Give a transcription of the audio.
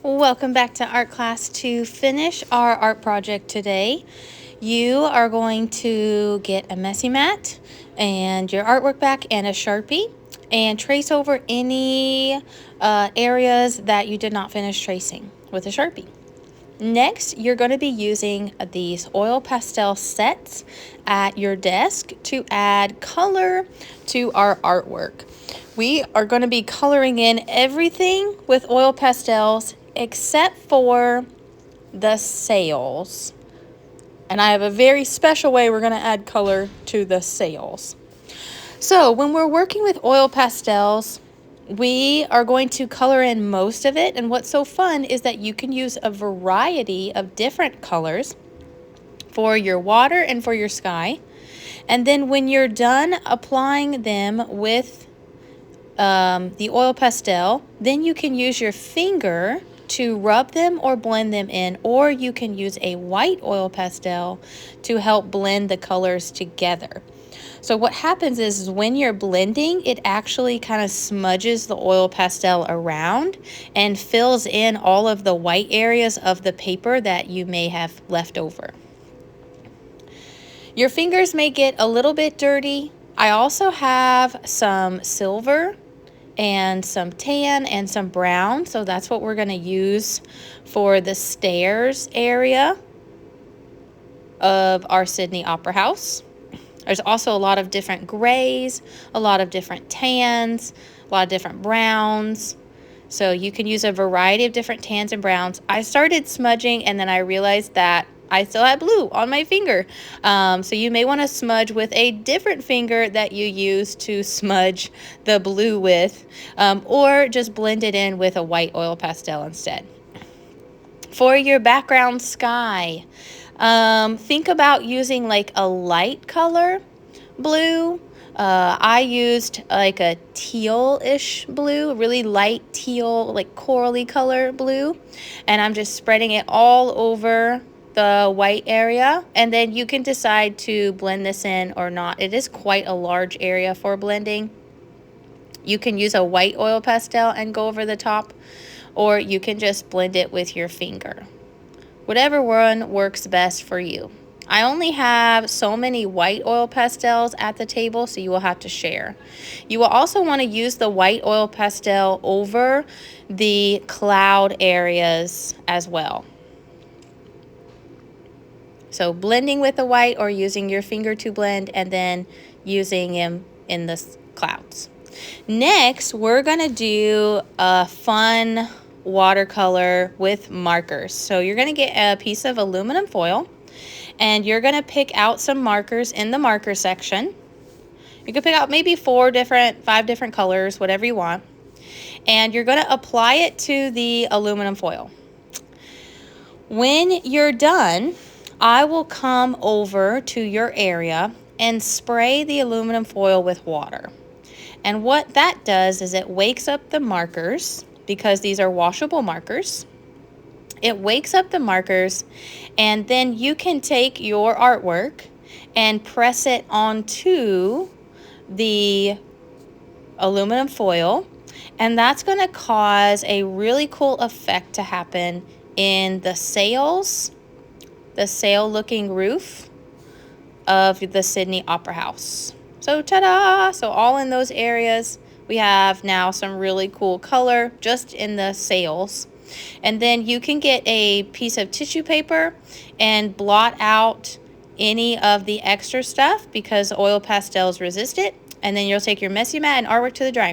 Welcome back to art class. To finish our art project today, you are going to get a messy mat and your artwork back and a Sharpie and trace over any areas that you did not finish tracing with a Sharpie. Next, you're going to be using these oil pastel sets at your desk to add color to our artwork. We are going to be coloring in everything with oil pastels except for the sails. And I have a very special way we're going to add color to the sails. So when we're working with oil pastels, we are going to color in most of it, and what's so fun is that you can use a variety of different colors for your water and for your sky. And then when you're done applying them with the oil pastel, then you can use your finger to rub them or blend them in, or you can use a white oil pastel to help blend the colors together. So what happens is when you're blending, it actually kind of smudges the oil pastel around and fills in all of the white areas of the paper that you may have left over. Your fingers may get a little bit dirty. I also have some silver and some tan and some brown, so that's what we're going to use for the stairs area of our Sydney Opera House. There's also a lot of different grays, a lot of different tans, a lot of different browns. So you can use a variety of different tans and browns. I started smudging and then I realized that I still had blue on my finger. So you may want to smudge with a different finger that you use to smudge the blue with, or just blend it in with a white oil pastel instead. For your background sky, think about using like a light color blue. I used like a teal-ish blue, really light teal, like corally color blue, and I'm just spreading it all over the white area, and then you can decide to blend this in or not. It is quite a large area for blending. You can use a white oil pastel and go over the top, or you can just blend it with your finger. Whatever one works best for you. I only have so many white oil pastels at the table, so you will have to share. You will also want to use the white oil pastel over the cloud areas as well. So blending with the white or using your finger to blend and then using them in the clouds. Next, we're going to do a fun watercolor with markers. So you're going to get a piece of aluminum foil and you're going to pick out some markers in the marker section. You can pick out maybe 5 different colors, whatever you want. And you're going to apply it to the aluminum foil. When you're done, I will come over to your area and spray the aluminum foil with water. And what that does is it wakes up the markers, because these are washable markers. It wakes up the markers, and then you can take your artwork and press it onto the aluminum foil, and that's going to cause a really cool effect to happen in the sails, the sail-looking roof of the Sydney Opera House. So ta-da! So all in those areas, we have now some really cool color just in the sails. And then you can get a piece of tissue paper and blot out any of the extra stuff because oil pastels resist it. And then you'll take your messy mat and artwork to the drying.